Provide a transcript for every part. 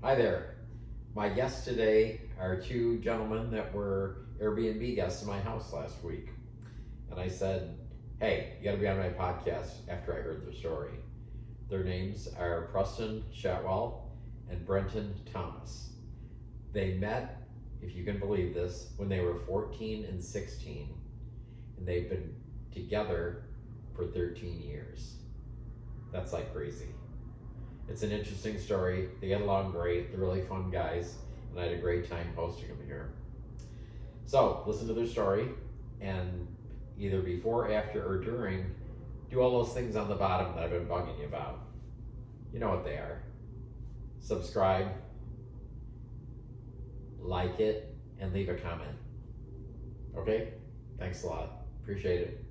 Hi there. My guests today are two gentlemen that were Airbnb guests in my house last week. And I said, hey, you gotta be on my podcast after I heard their story. Their names are Preston Shatwell and Brenton Thomas. They met, if you can believe this, when they were 14 and 16. And they've been together for 13 years. That's like crazy. It's an interesting story. They get along great. They're really fun guys, and I had a great time hosting them here. So listen to their story, and either before, after, or during, do all those things on the bottom that I've been bugging you about. You know what they are. Subscribe, like it, and leave a comment. Okay? Thanks a lot. Appreciate it.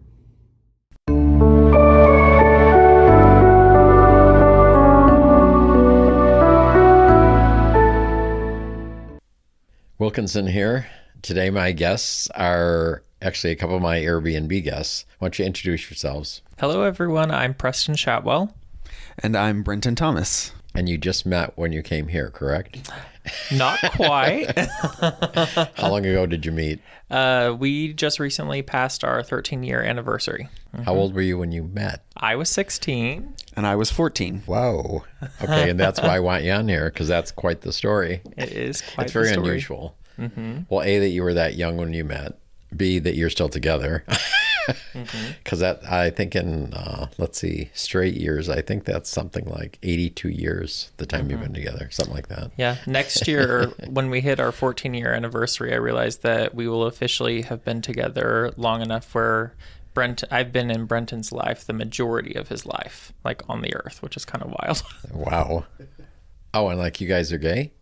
Wilkinson here. Today my guests are actually a couple of my Airbnb guests. Why don't you introduce yourselves? Hello, everyone. I'm Preston Shatwell. And I'm Brenton Thomas. And you just met when you came here, correct? Not quite. How long ago did you meet? We just recently passed our 13-year anniversary. How old were you when you met? I was 16. And I was 14. Whoa. Okay, and that's why I want you on here, because that's quite the story. It is quite It's very the story. unusual. Mm-hmm. Well, A, that you were that young when you met. B, that you're still together. Because I think in, straight years, I think that's something like 82 years, the time you've been together, something like that. Yeah. Next year, when we hit our 14-year anniversary, I realized that we will officially have been together long enough where I've been in Brenton's life the majority of his life, like on the earth, which is kind of wild. Wow. Oh, and like you guys are gay?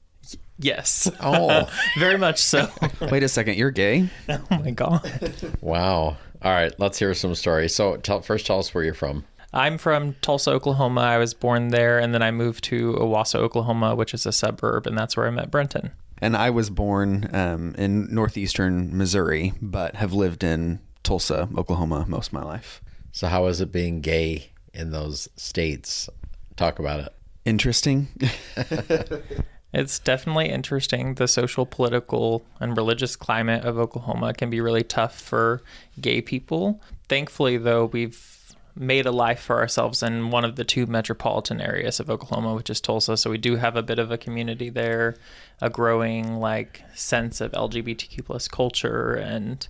Yes. Oh. Very much so. Wait a second, you're gay? Oh my God. Wow. All right, let's hear some stories. So first tell us where you're from. I'm from Tulsa, Oklahoma. I was born there, and then I moved to Owasso, Oklahoma, which is a suburb, and that's where I met Brenton. And I was born in northeastern Missouri, but have lived in Tulsa, Oklahoma most of my life. So how is it being gay in those states? Talk about it. Interesting. It's definitely interesting. The social, political, and religious climate of Oklahoma can be really tough for gay people. Thankfully, though, we've made a life for ourselves in one of the two metropolitan areas of Oklahoma, which is Tulsa. So we do have a bit of a community there, a growing sense of LGBTQ plus culture. And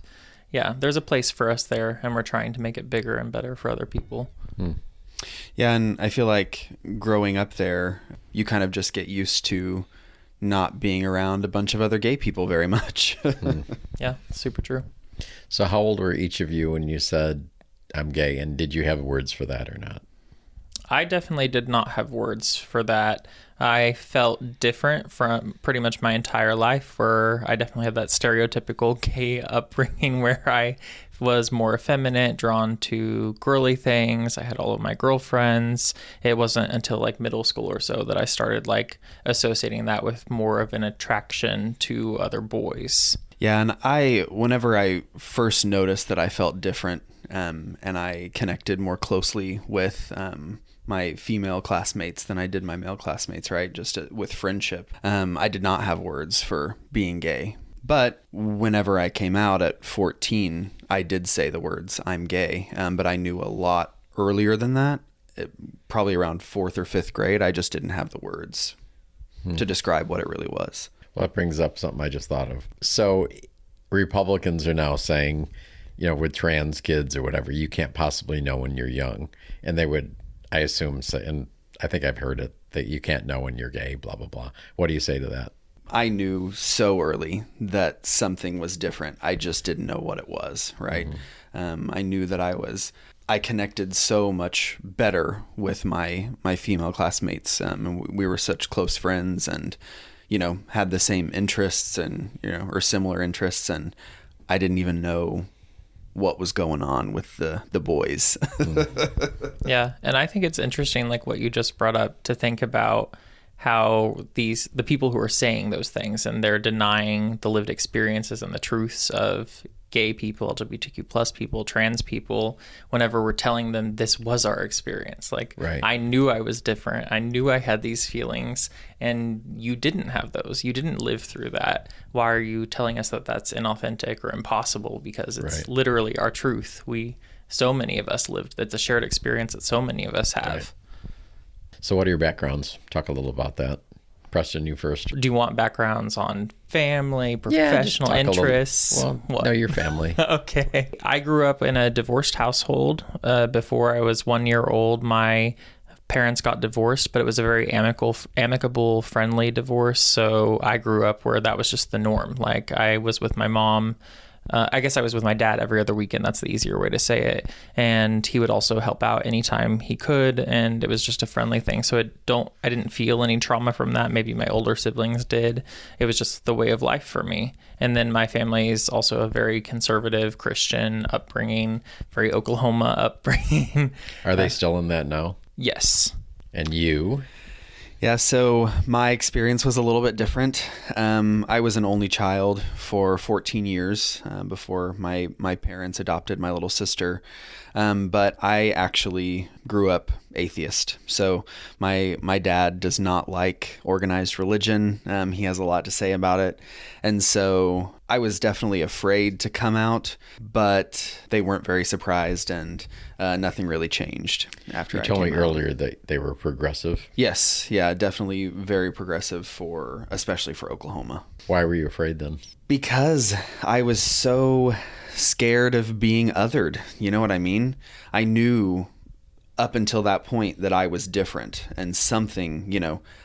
yeah, there's a place for us there, and we're trying to make it bigger and better for other people. Yeah, and I feel like growing up there, you kind of just get used to not being around a bunch of other gay people very much. Yeah, super true. So how old were each of you when you said, I'm gay? And did you have words for that or not? I definitely did not have words for that. I felt different from pretty much my entire life, where I definitely had that stereotypical gay upbringing where I was more effeminate, drawn to girly things. I had all of my girlfriends. It wasn't until middle school or so that I started associating that with more of an attraction to other boys. Yeah, and whenever I first noticed that I felt different, and I connected more closely with my female classmates than I did my male classmates, right? Just with friendship. I did not have words for being gay. But whenever I came out at 14, I did say the words, I'm gay. But I knew a lot earlier than that, probably around 4th or 5th grade. I just didn't have the words to describe what it really was. Well, that brings up something I just thought of. So Republicans are now saying, with trans kids or whatever, you can't possibly know when you're young. And they would, I assume, say, and I think I've heard it, that you can't know when you're gay, blah, blah, blah. What do you say to that? I knew so early that something was different. I just didn't know what it was, right? I knew that I connected so much better with my female classmates. And we were such close friends and, had the same interests and, or similar interests. And I didn't even know what was going on with the boys. Yeah. And I think it's interesting, what you just brought up, to think about how the people who are saying those things and they're denying the lived experiences and the truths of gay people, LGBTQ plus people, trans people, whenever we're telling them this was our experience. Like, Right. I knew I was different. I knew I had these feelings, and you didn't have those. You didn't live through that. Why are you telling us that that's inauthentic or impossible? Because it's Right. literally our truth. So many of us lived. It's a shared experience that so many of us have. Right. So what are your backgrounds? Talk a little about that. Preston, you first. Do you want backgrounds on family, Yeah, just professional talk a little- interests? Well, What? no, your family. Okay. I grew up in a divorced household. Before I was 1 year old, my parents got divorced, but it was a very amicable, friendly divorce. So I grew up where that was just the norm. Like, I was with my mom. I guess I was with my dad every other weekend. That's the easier way to say it. And he would also help out anytime he could. And it was just a friendly thing. So I didn't feel any trauma from that. Maybe my older siblings did. It was just the way of life for me. And then my family is also a very conservative Christian upbringing, very Oklahoma upbringing. Are they still in that now? Yes. And you? Yeah, so my experience was a little bit different. I was an only child for 14 years before my parents adopted my little sister. But I actually grew up atheist. So my dad does not like organized religion. He has a lot to say about it. And so I was definitely afraid to come out, but they weren't very surprised, and nothing really changed after You I told me came out. earlier that they were progressive. Yes, yeah, definitely very progressive especially for Oklahoma. Why were you afraid then? Because I was so scared of being othered. You know what I mean? I knew up until that point that I was different and something,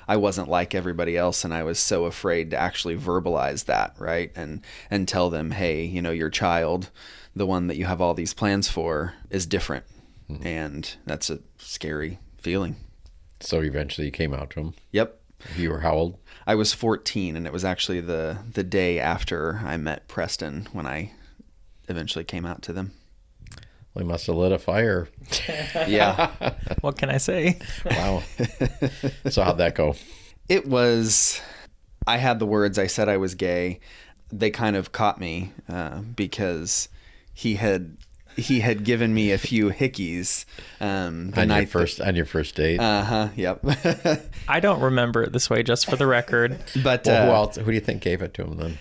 I wasn't like everybody else, and I was so afraid to actually verbalize that, right? And tell them, hey, your child, the one that you have all these plans for, is different. Mm-hmm. And that's a scary feeling. So eventually you came out to him? Yep. You were how old? I was 14, and it was actually the day after I met Preston when I eventually came out to them. Well, he must have lit a fire. Yeah. What can I say? Wow. So how'd that go? I had the words, I said I was gay. They kind of caught me because he had given me a few hickeys on your first date. Yep. I don't remember it this way, just for the record. But well, who do you think gave it to him then?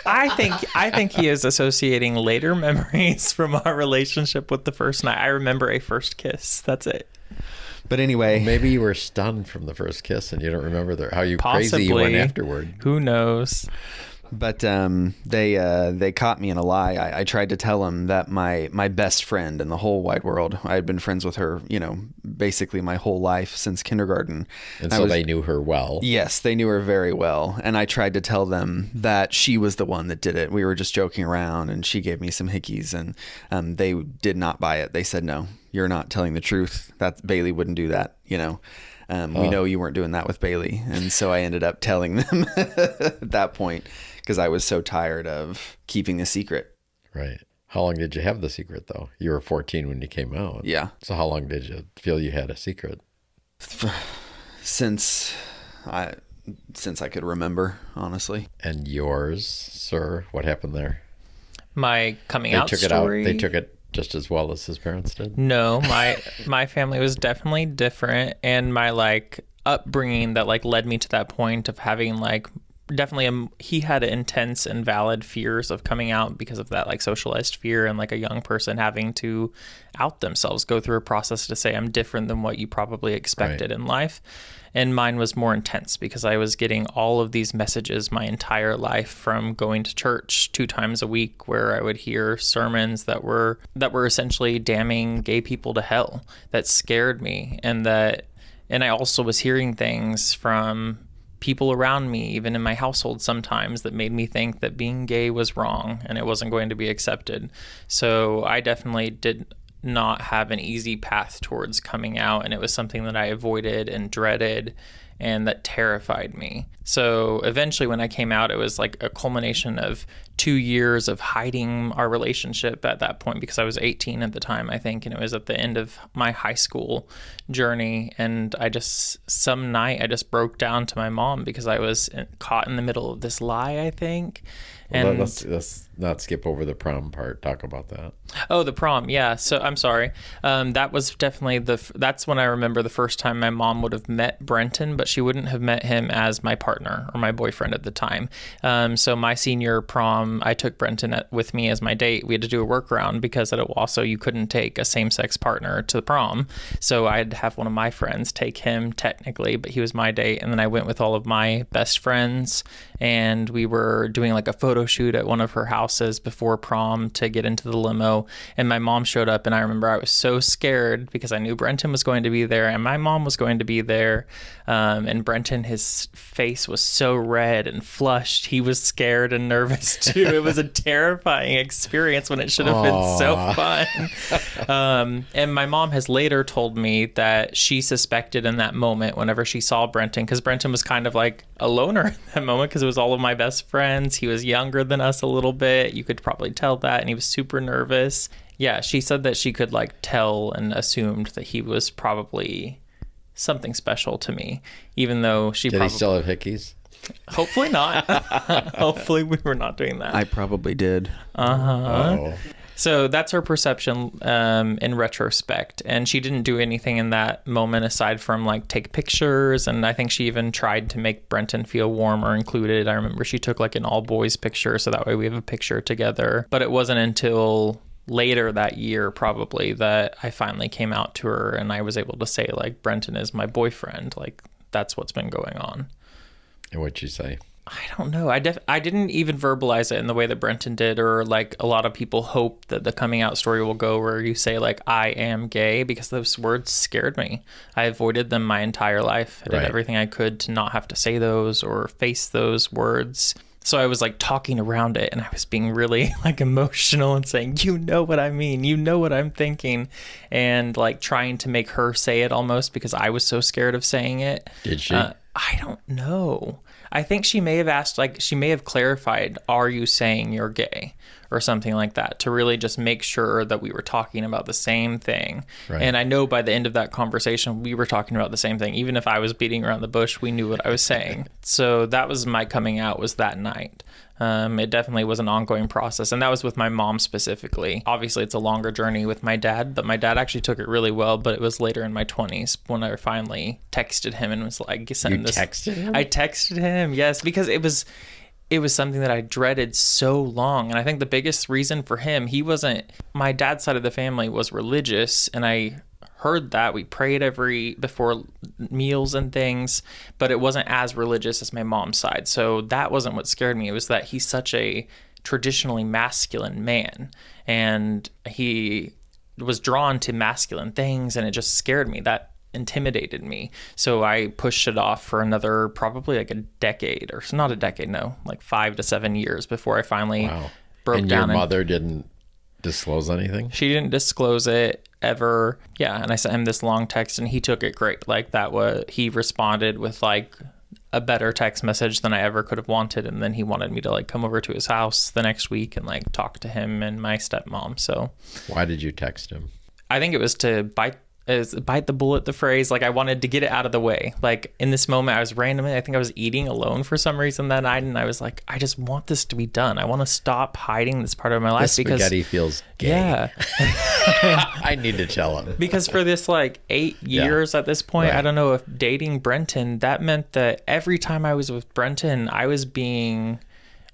I think he is associating later memories from our relationship with the first night. I remember a first kiss. That's it. But anyway, Maybe you were stunned from the first kiss and you don't remember how crazy you Possibly. went afterward. Who knows? But they caught me in a lie. I tried to tell them that my best friend in the whole wide world, I had been friends with her, basically my whole life since kindergarten. And so they knew her well. Yes, they knew her very well. And I tried to tell them that she was the one that did it. We were just joking around, and she gave me some hickeys, and they did not buy it. They said, no, you're not telling the truth. That Bailey wouldn't do that, We know you weren't doing that with Bailey. And so I ended up telling them at that point, because I was so tired of keeping the secret. Right. How long did you have the secret, though? You were 14 when you came out. Yeah. So how long did you feel you had a secret? Since I could remember, honestly. And yours, sir, what happened there? My coming They out took story. it out. They took it just as well as his parents did. No, my family was definitely different, and my upbringing that led me to that point of having definitely he had intense and valid fears of coming out because of that socialized fear, and a young person having to out themselves, go through a process to say I'm different than what you probably expected in life. And mine was more intense because I was getting all of these messages my entire life from going to church 2 times a week, where I would hear sermons that were essentially damning gay people to hell. That scared me. And I also was hearing things from people around me, even in my household sometimes, that made me think that being gay was wrong and it wasn't going to be accepted. So I definitely did not have an easy path towards coming out, and it was something that I avoided and dreaded and that terrified me. So eventually when I came out, it was a culmination of 2 years of hiding our relationship at that point, because I was 18 at the time, I think, and it was at the end of my high school journey. And some night I just broke down to my mom because I was caught in the middle of this lie, I think. Well, And let's not skip over the prom part. Talk about that. Oh, the prom. Yeah. So I'm sorry. That was definitely that's when I remember the first time my mom would have met Brenton, but she wouldn't have met him as my partner or my boyfriend at the time. So my senior prom, I took Brenton with me as my date. We had to do a workaround because you couldn't take a same-sex partner to the prom. So I'd have one of my friends take him technically, but he was my date. And then I went with all of my best friends, and we were doing like a photo shoot at one of her houses before prom to get into the limo. And my mom showed up, and I remember I was so scared because I knew Brenton was going to be there and my mom was going to be there. And Brenton, his face was so red and flushed. He was scared and nervous too. It was a terrifying experience when it should have been so fun. And my mom has later told me that she suspected in that moment whenever she saw Brenton, because Brenton was kind of like a loner in that moment because it was all of my best friends. He was younger than us a little bit. You could probably tell that. And he was super nervous. Yeah, she said that she could like tell and assumed that he was probably something special to me, even though she Did he still have hickeys? Hopefully not. Hopefully we were not doing that. I probably did. Oh. So that's her perception in retrospect. And she didn't do anything in that moment aside from like take pictures. And I think she even tried to make Brenton feel warm or included. I remember she took like an all boys picture, so that way we have a picture together. But it wasn't until later that year probably that I finally came out to her and I was able to say like, Brenton is my boyfriend. Like, that's what's been going on. And what'd you say? I don't know. I didn't even verbalize it in the way that Brenton did, or like a lot of people hope that the coming out story will go where you say like, I am gay, because those words scared me. I avoided them my entire life. I did everything I could to not have to say those or face those words. So I was like talking around it, and I was being really like emotional and saying, you know what I mean, you know what I'm thinking, and like trying to make her say it almost because I was so scared of saying it. Did she? I don't know. I think she may have asked, like, she may have clarified, are you saying you're gay? Or something like that, to really just make sure that we were talking about the same thing. Right. And I know by the end of that conversation, we were talking about the same thing. Even if I was beating around the bush, we knew what I was saying. So that was my coming out, was that night. It definitely was an ongoing process. And that was with my mom specifically. Obviously, it's a longer journey with my dad, but my dad actually took it really well. But it was later in my 20s when I finally texted him and was like, texted him? I texted him, yes, because it was something that I dreaded so long. And I think the biggest reason for him, my dad's side of the family was religious, and I heard that. We prayed before meals and things, but it wasn't as religious as my mom's side. So that wasn't what scared me. It was that he's such a traditionally masculine man, and he was drawn to masculine things, and it just scared me. That intimidated me. So I pushed it off for another probably like a decade, or not a decade, no, like 5 to 7 years before I finally broke down. And your mother didn't disclose anything? She didn't disclose it ever. Yeah. And I sent him this long text, and he took it great. Like, he responded with like a better text message than I ever could have wanted. And then he wanted me to like come over to his house the next week and like talk to him and my stepmom. So why did you text him? I think it was to bite the bullet, the phrase. Like, I wanted to get it out of the way. Like, in this moment, I think I was eating alone for some reason that night, and I was like, I just want this to be done. I want to stop hiding this part of my life, because spaghetti feels gay. Yeah. I need to tell him. Because for this like 8 years at this point, I don't know, if dating Brenton, that meant that every time I was with Brenton, I was being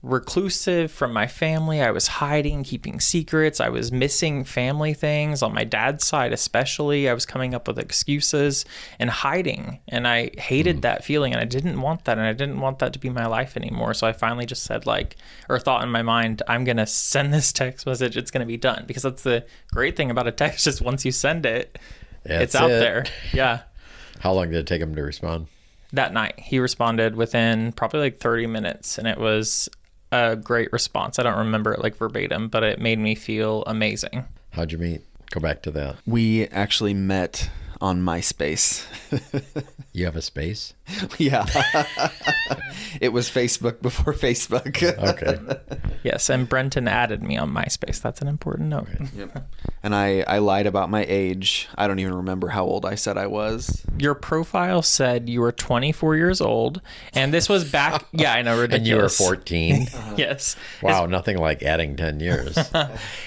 reclusive from my family. I was hiding, keeping secrets. I was missing family things on my dad's side, especially. I was coming up with excuses and hiding, and I hated that feeling, and I didn't want that, and I didn't want that to be my life anymore. So I finally just said, like, or thought in my mind, I'm gonna send this text message. It's gonna be done, because that's the great thing about a text, is once you send it, it's out there. Yeah. How long did it take him to respond? That night, he responded within probably like 30 minutes, and it was a great response. I don't remember it like verbatim, but it made me feel amazing. How'd you meet? Go back to that. We actually met on Myspace. You have a space? Yeah. It was Facebook before Facebook. Okay. Yes, and Brenton added me on MySpace. That's an important note. Yep. And I lied about my age. I don't even remember how old I said I was. Your profile said you were 24 years old, and this was back. Yeah, I know, ridiculous. And you were 14. Yes. Wow, nothing like adding 10 years.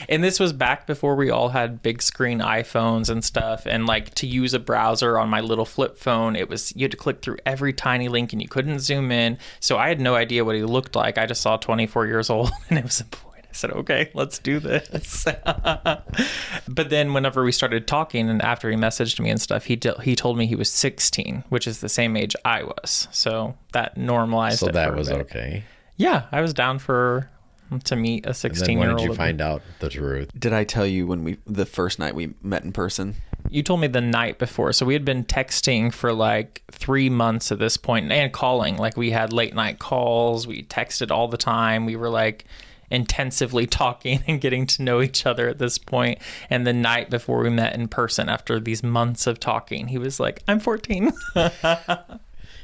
And this was back before we all had big screen iPhones and stuff. And like to use a browser on my little flip phone, you had to click through every tiny link and you couldn't zoom in. So I had no idea what he looked like. I just saw 24 years old and it was a boy. I said, okay, let's do this. But then whenever we started talking and after he messaged me and stuff, he told me he was 16, which is the same age I was. So that normalized it. So that for a was bit. Okay. Yeah, I was down to meet a 16-year-old. When did you find out the truth? Did I tell you the first night we met in person? You told me the night before. So we had been texting for like 3 months at this point and calling. Like we had late night calls. We texted all the time. We were like intensively talking and getting to know each other at this point. And the night before we met in person, after these months of talking, he was like, I'm 14.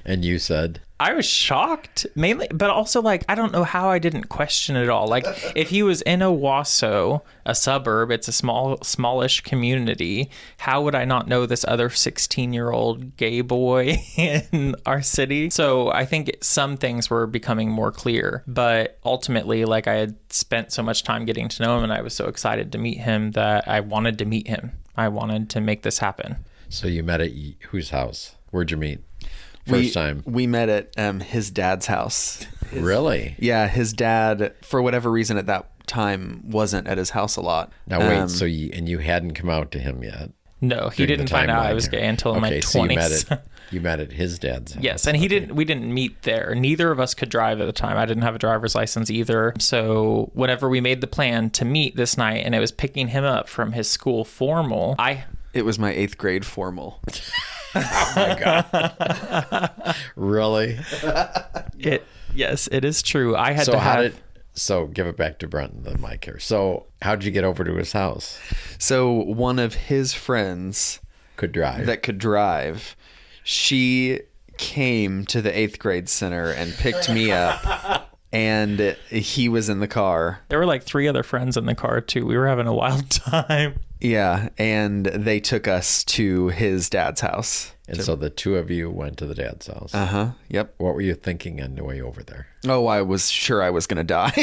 And you said? I was shocked, mainly, but also like, I don't know how I didn't question it at all. Like if he was in Owasso, a suburb, it's a smallish community. How would I not know this other 16-year-old gay boy in our city? So I think some things were becoming more clear, but ultimately, like I had spent so much time getting to know him and I was so excited to meet him that I wanted to meet him. I wanted to make this happen. So you met at whose house? Where'd you meet? First time. We met at his dad's house. Really? Yeah, his dad, for whatever reason at that time, wasn't at his house a lot. Now wait, so you hadn't come out to him yet? No, he didn't find out I was gay until in my 20s. So you met at his dad's house. Yes, and we didn't meet there. Neither of us could drive at the time. I didn't have a driver's license either. So whenever we made the plan to meet this night and it was picking him up from his school formal, It was my 8th grade formal. Oh my God. Really? Yes, it is true. I had So give it back to Brenton, the mic here. So how'd you get over to his house? So one of his friends could drive. She came to the 8th grade center and picked me up. And he was in the car. There were like 3 other friends in the car too. We were having a wild time. Yeah, and they took us to his dad's house. And so the two of you went to the dad's house. Uh-huh, yep. What were you thinking on the way over there? Oh, I was sure I was going to die.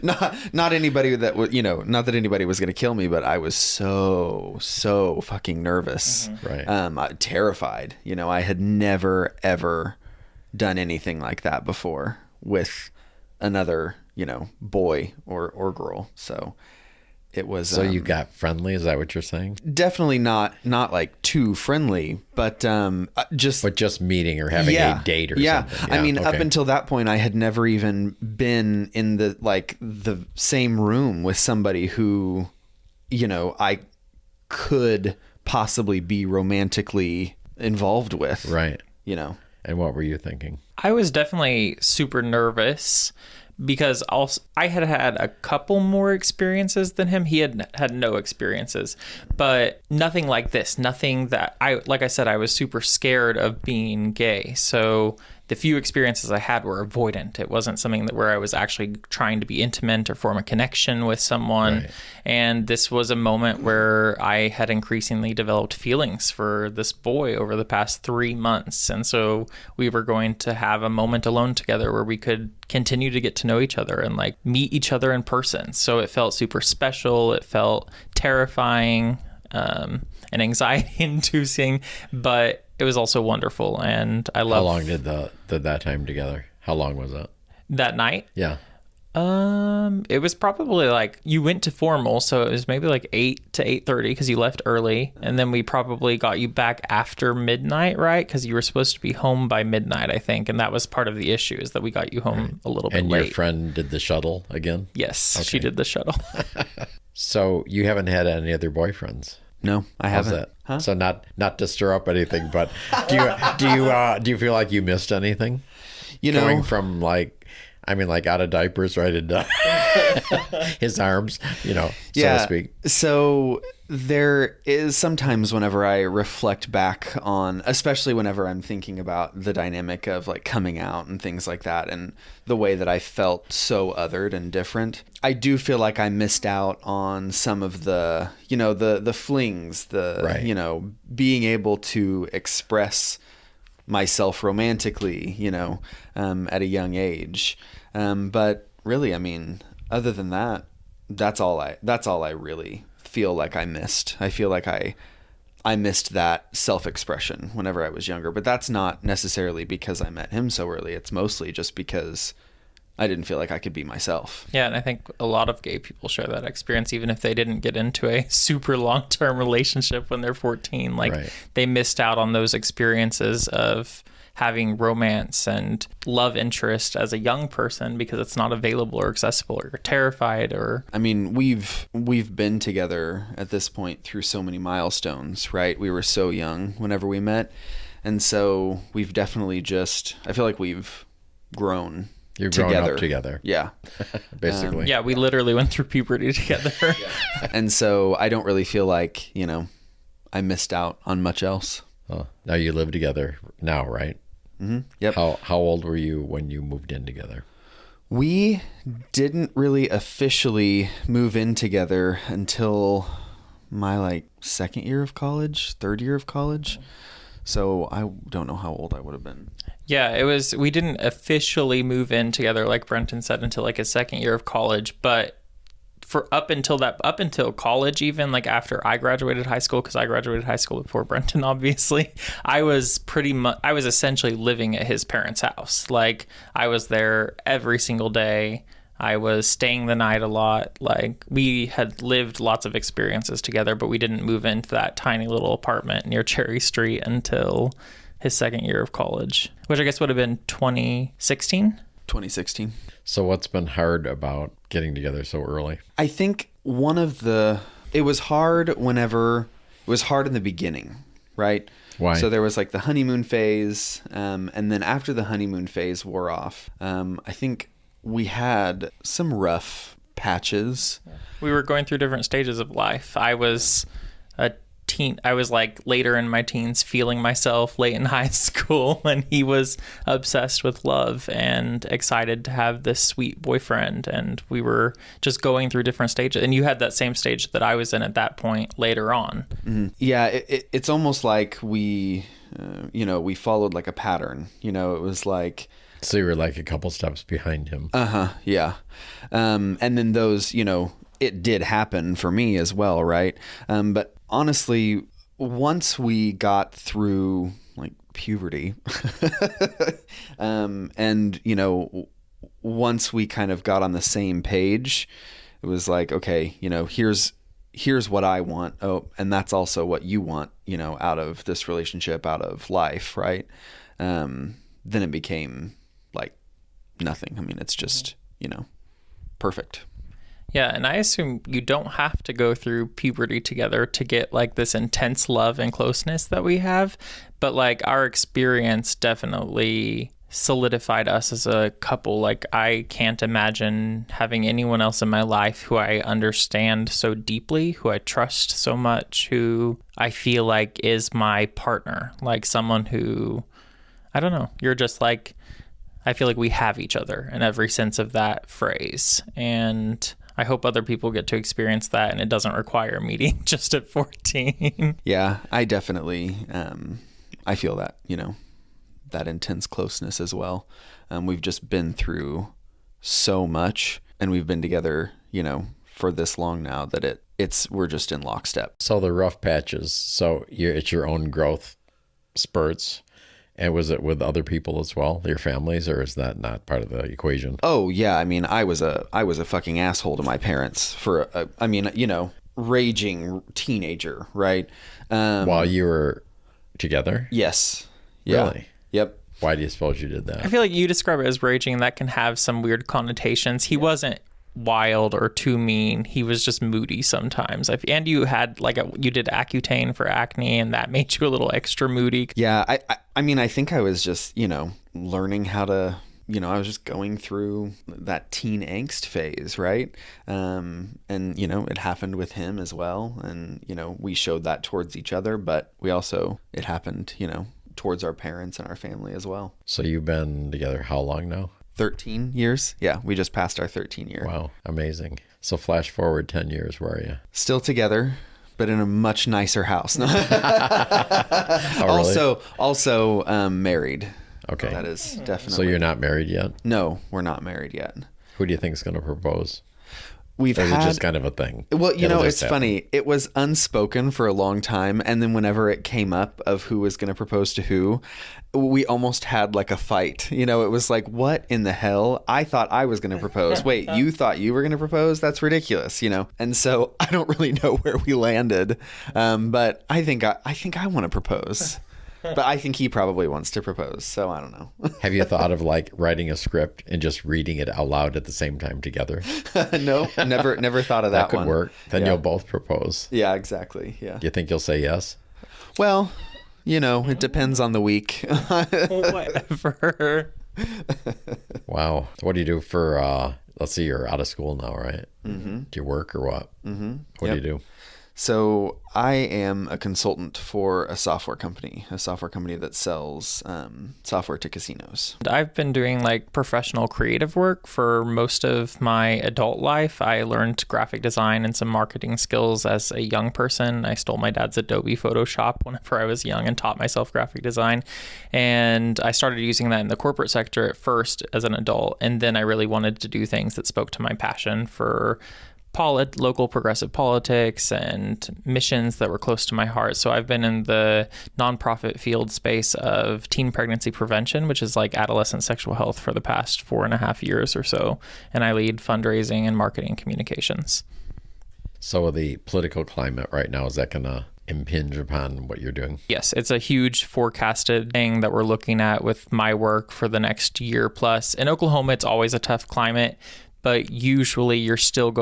Not anybody that was, not that anybody was going to kill me, but I was so fucking nervous. Mm-hmm. Right. Terrified. I had never, ever done anything like that before with another, boy or girl. So it was. So you got friendly? Is that what you're saying? Definitely not like too friendly, but just meeting or having a date or something. Yeah, I mean, up until that point, I had never even been in the same room with somebody who, I could possibly be romantically involved with. Right. And what were you thinking? I was definitely super nervous because I had a couple more experiences than him. He had no experiences, but nothing like this. Nothing that like I said, I was super scared of being gay. So the few experiences I had were avoidant. It wasn't something where I was actually trying to be intimate or form a connection with someone. Right. And this was a moment where I had increasingly developed feelings for this boy over the past 3 months. And so we were going to have a moment alone together where we could continue to get to know each other and like meet each other in person. So it felt super special. It felt terrifying, and anxiety inducing, but it was also wonderful, and I love. How long did that time together? How long was it? That night? Yeah. It was probably like you went to formal, so it was maybe like 8 to 8:30 because you left early, and then we probably got you back after midnight, right? Because you were supposed to be home by midnight, I think, and that was part of the issue is that we got you home a little bit late. And your friend did the shuttle again? Yes, she did the shuttle. So you haven't had any other boyfriends? No, I haven't. Huh? So not to stir up anything, but do you feel like you missed anything? Going from out of diapers right into his arms, so to speak. So There is sometimes whenever I reflect back on, especially whenever I'm thinking about the dynamic of like coming out and things like that, and the way that I felt so othered and different, I do feel like I missed out on some of the, the flings, Right. Being able to express myself romantically, at a young age. But really, I mean, other than that, that's all I really feel like I missed. I feel like I missed that self-expression whenever I was younger, but that's not necessarily because I met him so early. It's mostly just because I didn't feel like I could be myself. Yeah, and I think a lot of gay people share that experience, even if they didn't get into a super long-term relationship when they're 14. Like, Right. they missed out on those experiences of having romance and love interest as a young person because it's not available or accessible, or you're terrified, or... I mean, we've been together at this point through so many milestones, right? We were so young whenever we met. And so we've definitely I feel like we've grown You've grown up together. Yeah. Basically. Yeah, we literally went through puberty together. And so I don't really feel like, I missed out on much else. Oh, now you live together now, right? Mm-hmm. Yep. How old were you when you moved in together? We didn't really officially move in together until my second year of college, third year of college. So I don't know how old I would have been. Yeah, we didn't officially move in together, like Brenton said, until like his second year of college. But up until college, even like after I graduated high school, because I graduated high school before Brenton, obviously, I was essentially living at his parents' house. Like, I was there every single day. I was staying the night a lot. Like, we had lived lots of experiences together, but we didn't move into that tiny little apartment near Cherry Street until his second year of college, which I guess would have been 2016. 2016. So what's been hard about getting together so early? I think it was hard in the beginning, right? Why? So there was like the honeymoon phase, and then after the honeymoon phase wore off, I think we had some rough patches. We were going through different stages of life. I was a teen. I was like later in my teens, feeling myself late in high school, and he was obsessed with love and excited to have this sweet boyfriend. And we were just going through different stages. And you had that same stage that I was in at that point later on. Mm-hmm. Yeah, it's almost like we followed like a pattern. It was like. So you were like a couple steps behind him. Yeah. And then those, it did happen for me as well, right? But honestly, once we got through like puberty, and once we kind of got on the same page, it was like, okay, here's what I want. Oh, and that's also what you want, out of this relationship, out of life, right? Then it became like nothing. I mean, it's just, perfect. Yeah, and I assume you don't have to go through puberty together to get like this intense love and closeness that we have, but like our experience definitely solidified us as a couple. Like, I can't imagine having anyone else in my life who I understand so deeply, who I trust so much, who I feel like is my partner, like someone who, I don't know, you're just like, I feel like we have each other in every sense of that phrase. And I hope other people get to experience that, and it doesn't require meeting just at 14. Yeah, I definitely, I feel that, that intense closeness as well. We've just been through so much, and we've been together, for this long now that we're just in lockstep. So the rough patches, it's your own growth spurts. And was it with other people as well, your families, or is that not part of the equation? Oh yeah, I mean, I was a fucking asshole to my parents for raging teenager, right? While you were together? Yes. Yeah. Really? Yep. Why do you suppose you did that? I feel like you describe it as raging, and that can have some weird connotations. He wasn't wild or too mean. He was just moody sometimes. And you had you did Accutane for acne, and that made you a little extra moody. Yeah, I mean, I think I was just, learning how to I was just going through that teen angst phase, right? And, it happened with him as well. And, we showed that towards each other, but it happened, towards our parents and our family as well. So you've been together how long now? 13 years. Yeah, we just passed our 13 year. Wow, amazing. So flash forward 10 years, where are you? Still together, but in a much nicer house. No. Oh, really? Also married. Okay. That is definitely. So you're not married yet? No, we're not married yet. Who do you think is going to propose? Or is it just kind of a thing? Well, it's funny. It was unspoken for a long time. And then whenever it came up of who was going to propose to who, we almost had like a fight. It was like, what in the hell? I thought I was going to propose. Wait, you thought you were going to propose? That's ridiculous, And so I don't really know where we landed. But I think I want to propose. But I think he probably wants to propose, so I don't know. Have you thought of like writing a script and just reading it out loud at the same time together? No, never thought of that could one. work. Then you'll both propose. Yeah, exactly. Yeah. Do you think you'll say yes? Well, it depends on the week. Whatever. Wow. What do you do for, let's see, you're out of school now, right? Mm-hmm. Do you work or what? Mm-hmm. What do you do? So I am a consultant for a software company that sells software to casinos. I've been doing like professional creative work for most of my adult life. I learned graphic design and some marketing skills as a young person. I stole my dad's Adobe Photoshop whenever I was young and taught myself graphic design. And I started using that in the corporate sector at first as an adult. And then I really wanted to do things that spoke to my passion for local progressive politics and missions that were close to my heart. So I've been in the nonprofit field space of teen pregnancy prevention, which is like adolescent sexual health, for the past 4.5 years or so. And I lead fundraising and marketing communications. So the political climate right now, is that going to impinge upon what you're doing? Yes, it's a huge forecasted thing that we're looking at with my work for the next year plus. In Oklahoma, it's always a tough climate. But usually you're still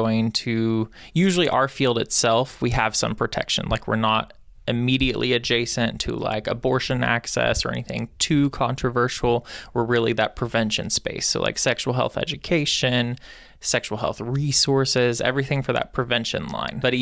usually our field itself, we have some protection. Like we're not immediately adjacent to like abortion access or anything too controversial. We're really that prevention space. So like sexual health education, sexual health resources, everything for that prevention line. But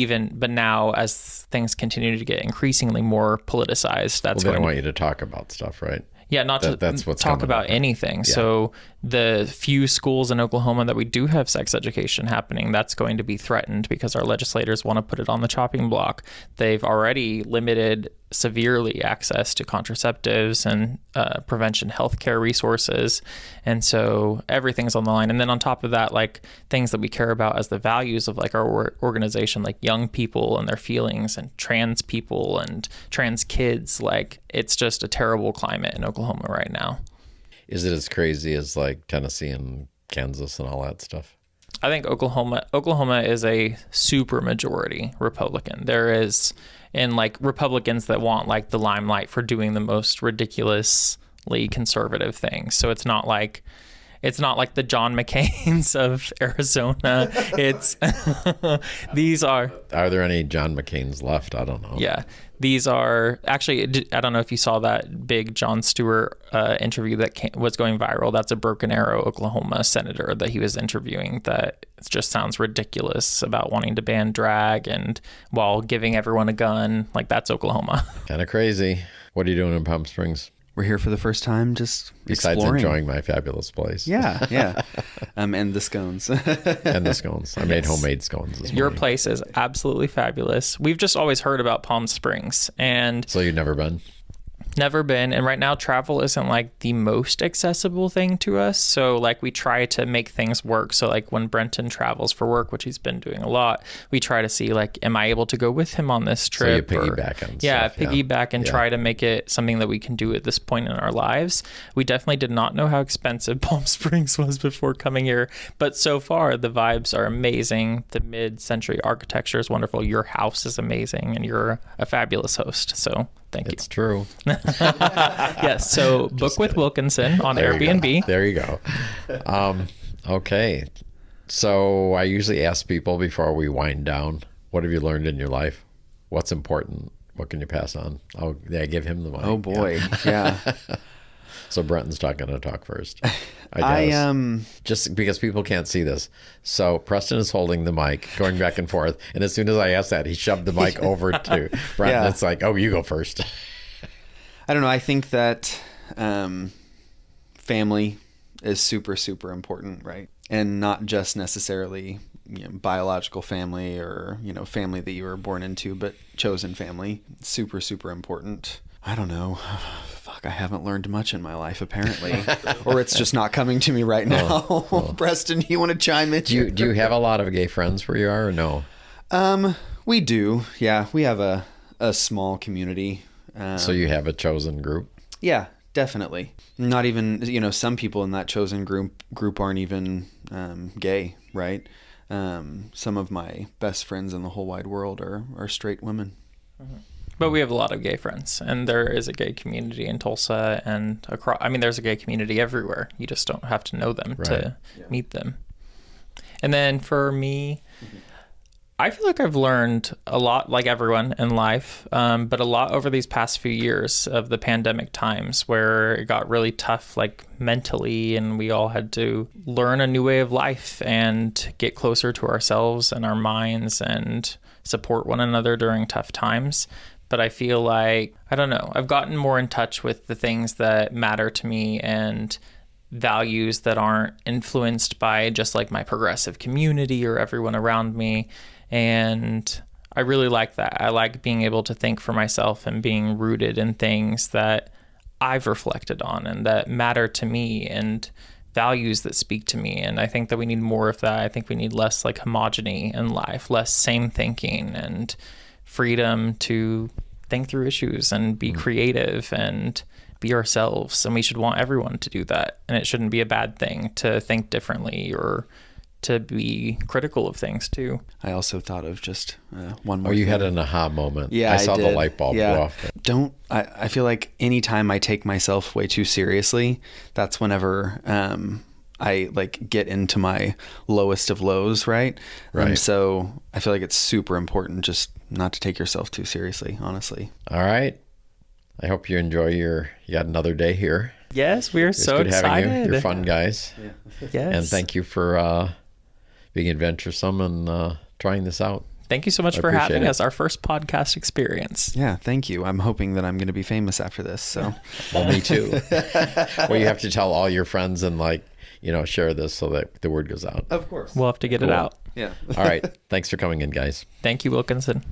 now as things continue to get increasingly more politicized, they don't want you to talk about stuff, right? Yeah, that's what's talk about anything. Yeah. So the few schools in Oklahoma that we do have sex education happening, that's going to be threatened because our legislators want to put it on the chopping block. They've already limited severely access to contraceptives and prevention healthcare resources. And so everything's on the line. And then on top of that, like things that we care about as the values of like our organization, like young people and their feelings and trans people and trans kids, like it's just a terrible climate in Oklahoma right now. Is it as crazy as like Tennessee and Kansas and all that stuff? I think Oklahoma is a super majority Republican. There is, and like Republicans that want like the limelight for doing the most ridiculously conservative things. So it's not like the John McCains of Arizona. It's these are. Are there any John McCains left? I don't know. Yeah. These are actually, I don't know if you saw that big Jon Stewart interview that was going viral. That's a Broken Arrow, Oklahoma senator that he was interviewing that just sounds ridiculous about wanting to ban drag and while giving everyone a gun. Like that's Oklahoma. Kind of crazy. What are you doing in Palm Springs? We're here for the first time, just besides exploring. Enjoying my fabulous place. Yeah. And the scones. I made homemade scones this morning. Your place is absolutely fabulous. We've just always heard about Palm Springs. And so you've never been? Never been. And right now travel isn't like the most accessible thing to us. So like we try to make things work. So like when Brenton travels for work, which he's been doing a lot, we try to see like, am I able to go with him on this trip? So you piggyback on stuff. Piggyback and try to make it something that we can do at this point in our lives. We definitely did not know how expensive Palm Springs was before coming here. But so far the vibes are amazing. The mid-century architecture is wonderful. Your house is amazing and you're a fabulous host. So thank you. It's true. Yes. So book with Wilkinson on Airbnb. There you go. Okay. So I usually ask people before we wind down, what have you learned in your life? What's important? What can you pass on? I give him the mic. Oh boy. Yeah. So Brenton's not going to talk first. I guess. Just because people can't see this. So Preston is holding the mic, going back and forth. And as soon as I asked that, he shoved the mic over to Brenton. It's like, oh, you go first. I don't know. I think that family is super, super important, right? And not just necessarily biological family or, family that you were born into, but chosen family. Super, super important. I don't know. Fuck, I haven't learned much in my life, apparently. Or it's just not coming to me right now. Preston, do you want to chime in? Do you have a lot of gay friends where you are, or no? We do. Yeah, we have a small community. So you have a chosen group? Yeah, definitely. Not even, some people in that chosen group aren't even gay, right? Some of my best friends in the whole wide world are straight women. Mm-hmm. But we have a lot of gay friends, and there is a gay community in Tulsa and across. I mean, there's a gay community everywhere. You just don't have to know them to meet them. And then for me, I feel like I've learned a lot, like everyone in life, but a lot over these past few years of the pandemic times where it got really tough, like mentally, and we all had to learn a new way of life and get closer to ourselves and our minds and support one another during tough times. But I feel like, I don't know, I've gotten more in touch with the things that matter to me and values that aren't influenced by just like my progressive community or everyone around me. And I really like that. I like being able to think for myself and being rooted in things that I've reflected on and that matter to me and values that speak to me. And I think that we need more of that. I think we need less like homogeny in life, less same thinking, and freedom to think through issues and be creative and be ourselves. And we should want everyone to do that. And it shouldn't be a bad thing to think differently or to be critical of things too. I also thought of just one more you thing. had an aha moment. Yeah, I saw did. The light bulb go off. I feel like anytime I take myself way too seriously, that's whenever I like get into my lowest of lows, right? So I feel like it's super important just not to take yourself too seriously, honestly. All right. I hope you enjoy you got another day here. Yes, we are so good excited. Having you. You're fun guys. Yeah. Yes. And thank you for being adventuresome and trying this out. Thank you so much for having us. Our first podcast experience. Yeah, thank you. I'm hoping that I'm going to be famous after this. So, well, me too. Well, you have to tell all your friends and share this so that the word goes out. Of course. We'll have to get it out. Yeah. All right. Thanks for coming in, guys. Thank you, Wilkinson.